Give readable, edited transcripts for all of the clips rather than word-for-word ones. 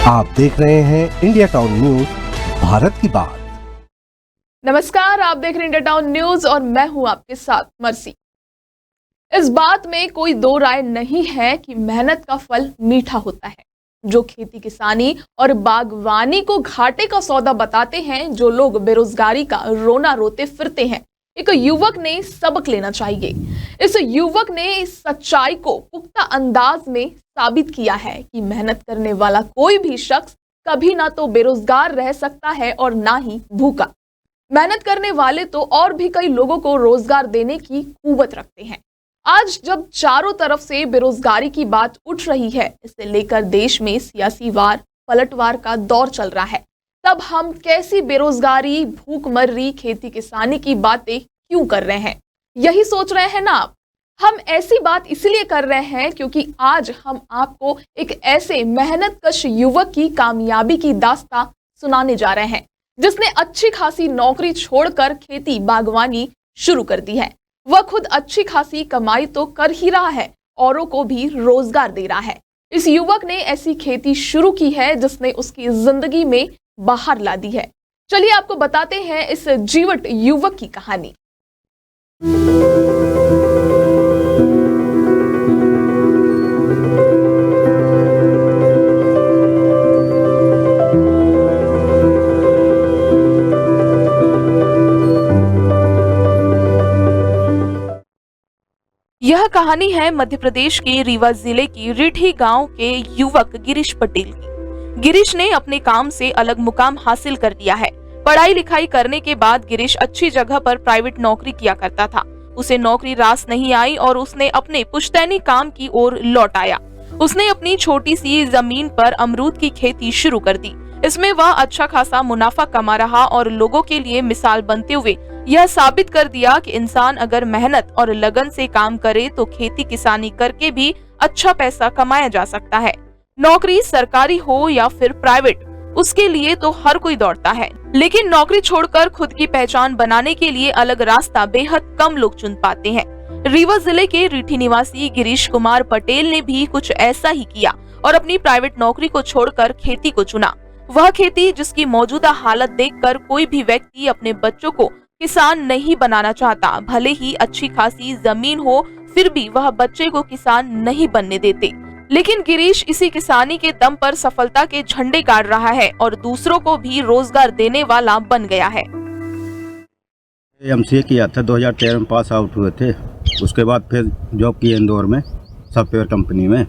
आप देख रहे हैं इंडिया टाउन न्यूज, भारत की बात। नमस्कार, आप देख रहे हैं इंडिया टाउन न्यूज और मैं हूं आपके साथ मर्सी। इस बात में कोई दो राय नहीं है कि मेहनत का फल मीठा होता है। जो खेती किसानी और बागवानी को घाटे का सौदा बताते हैं, जो लोग बेरोजगारी का रोना रोते फिरते हैं, एक युवक ने सबक लेना चाहिए। इस युवक ने इस सच्चाई को पुख्ता अंदाज में साबित किया है कि मेहनत करने वाला कोई भी शख्स कभी ना तो बेरोजगार रह सकता है और ना ही भूखा। मेहनत करने वाले तो और भी कई लोगों को रोजगार देने की कुव्वत रखते हैं। आज जब चारों तरफ से बेरोजगारी की बात उठ रही है, इसे लेकर देश में सियासी वार पलटवार का दौर चल रहा है, तब हम कैसी बेरोजगारी, भूखमर्री, खेती किसानी की बातें क्यों कर रहे हैं? यही सोच रहे हैं ना आप? हम ऐसी बात इसलिए कर रहे हैं क्योंकि आज हम आपको एक ऐसे मेहनतकश युवक की कामयाबी की दास्तां सुनाने जा रहे हैं, जिसने अच्छी खासी नौकरी छोड़कर खेती बागवानी शुरू कर दी है। वह खुद अच्छी खासी कमाई तो कर ही रहा है, औरों को भी रोजगार दे रहा है। इस युवक ने ऐसी खेती शुरू की है जिसने उसकी जिंदगी में बाहर ला दी है। चलिए आपको बताते हैं इस जीवट युवक की कहानी। यह कहानी है मध्य प्रदेश के रीवा जिले की रीठी गांव के युवक गिरीश पटेल की। गिरीश ने अपने काम से अलग मुकाम हासिल कर लिया है। पढ़ाई लिखाई करने के बाद गिरीश अच्छी जगह पर प्राइवेट नौकरी किया करता था। उसे नौकरी रास नहीं आई और उसने अपने पुश्तैनी काम की ओर लौट आया। उसने अपनी छोटी सी जमीन पर अमरूद की खेती शुरू कर दी। इसमें वह अच्छा खासा मुनाफा कमा रहा और लोगों के लिए मिसाल बनते हुए यह साबित कर दिया कि इंसान अगर मेहनत और लगन से काम करे तो खेती किसानी करके भी अच्छा पैसा कमाया जा सकता है। नौकरी सरकारी हो या फिर प्राइवेट, उसके लिए तो हर कोई दौड़ता है, लेकिन नौकरी छोड़कर खुद की पहचान बनाने के लिए अलग रास्ता बेहद कम लोग चुन पाते हैं। रीवा जिले के रीठी निवासी गिरीश कुमार पटेल ने भी कुछ ऐसा ही किया और अपनी प्राइवेट नौकरी को छोड़कर खेती को चुना। वह खेती जिसकी मौजूदा हालत देखकर कोई भी व्यक्ति अपने बच्चों को किसान नहीं बनाना चाहता। भले ही अच्छी खासी जमीन हो, फिर भी वह बच्चे को किसान नहीं बनने देते। लेकिन गिरीश इसी किसानी के दम पर सफलता के झंडे गाड़ रहा है और दूसरों को भी रोजगार देने वाला बन गया है। एमसीए किया था, 2013 में पास आउट हुए थे। उसके बाद फिर जॉब किए इंदौर में सॉफ्टवेयर कंपनी में।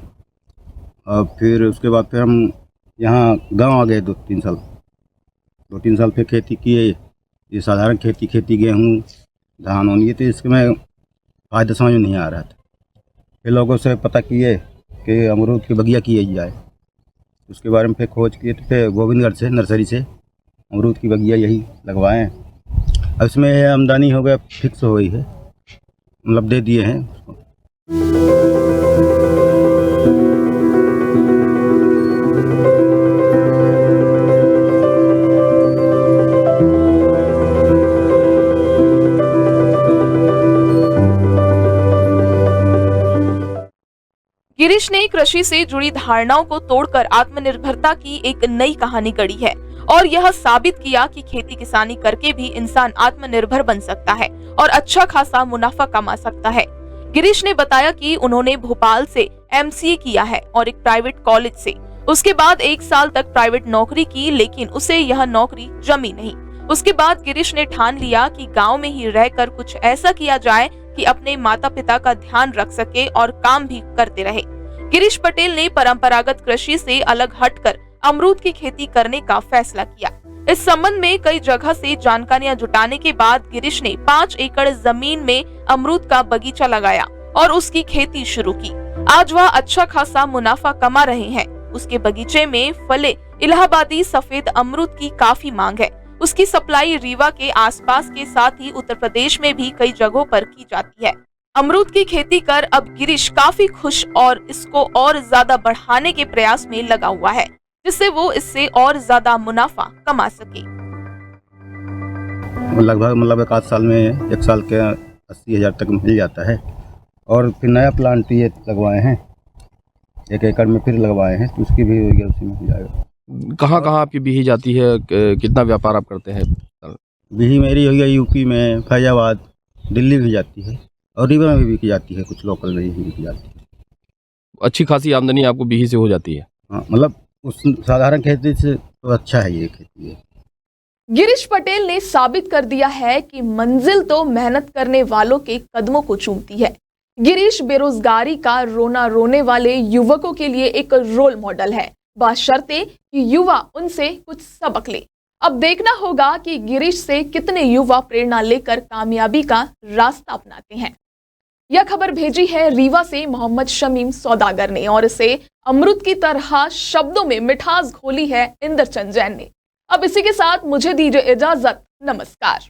और फिर उसके बाद फिर हम यहाँ गांव आ गए 2-3 साल फिर खेती किए। ये साधारण खेती गेहूँ धान होनी है, तो इसमें फायदा समझ में नहीं आ रहा था। फिर लोगों से पता किए कि अमरूद की बगिया की जाए। उसके बारे में फिर खोज किए, तो फिर गोविंदगढ़ से नर्सरी से अमरूद की बगिया यही लगवाएं। अब इसमें आमदनी हो गया, फिक्स हो गई है, मतलब दे दिए हैं उसको। गिरीश ने कृषि से जुड़ी धारणाओं को तोड़कर आत्मनिर्भरता की एक नई कहानी गढ़ी है और यह साबित किया कि खेती किसानी करके भी इंसान आत्मनिर्भर बन सकता है और अच्छा खासा मुनाफा कमा सकता है। गिरीश ने बताया कि उन्होंने भोपाल से एमसीए किया है और एक प्राइवेट कॉलेज से। उसके बाद 1 साल तक प्राइवेट नौकरी की, लेकिन उसे यह नौकरी जमी नहीं। उसके बाद गिरीश ने ठान लिया कि गाँव में ही रहकर कुछ ऐसा किया जाए कि अपने माता पिता का ध्यान रख सके और काम भी करते रहे। गिरीश पटेल ने परंपरागत कृषि से अलग हटकर अमरूद की खेती करने का फैसला किया। इस संबंध में कई जगह से जानकारियां जुटाने के बाद गिरीश ने 5 एकड़ जमीन में अमरूद का बगीचा लगाया और उसकी खेती शुरू की। आज वह अच्छा खासा मुनाफा कमा रहे हैं। उसके बगीचे में फले इलाहाबादी सफेद अमरूद की काफी मांग है। उसकी सप्लाई रीवा के आसपास के साथ ही उत्तर प्रदेश में भी कई जगहों पर की जाती है। अमरूद की खेती कर अब गिरीश काफी खुश और इसको और ज्यादा बढ़ाने के प्रयास में लगा हुआ है, जिससे वो इससे और ज्यादा मुनाफा कमा सके। लगभग मतलब 1 साल में 1 साल के 80,000 तक मिल जाता है। और फिर नया प्लांट ये लगवाए हैं, 1 एकड़ में फिर लगवाए हैं, तो उसकी भी उसी में हो जाएगा। कहाँ कहाँ आपकी बिही जाती है, कितना व्यापार आप करते हैं? बिही मेरी हो गई यूपी में, फैजाबाद, दिल्ली भी जाती है और रीवा में भी बिकी जाती है, कुछ लोकल में भी बिकी जाती है। अच्छी खासी आमदनी आपको बिही से हो जाती है? हाँ, मतलब उस साधारण खेती से तो अच्छा है ये खेती है। गिरीश पटेल ने साबित कर दिया है कि मंजिल तो मेहनत करने वालों के कदमों को चूमती है। गिरीश बेरोजगारी का रोना रोने वाले युवकों के लिए एक रोल मॉडल है, बशर्ते कि युवा उनसे कुछ सबक ले। अब देखना होगा कि गिरीश से कितने युवा प्रेरणा लेकर कामयाबी का रास्ता अपनाते हैं। यह खबर भेजी है रीवा से मोहम्मद शमीम सौदागर ने और इसे अमृत की तरह शब्दों में मिठास घोली है इंद्रचंद जैन ने। अब इसी के साथ मुझे दीजिए इजाजत, नमस्कार।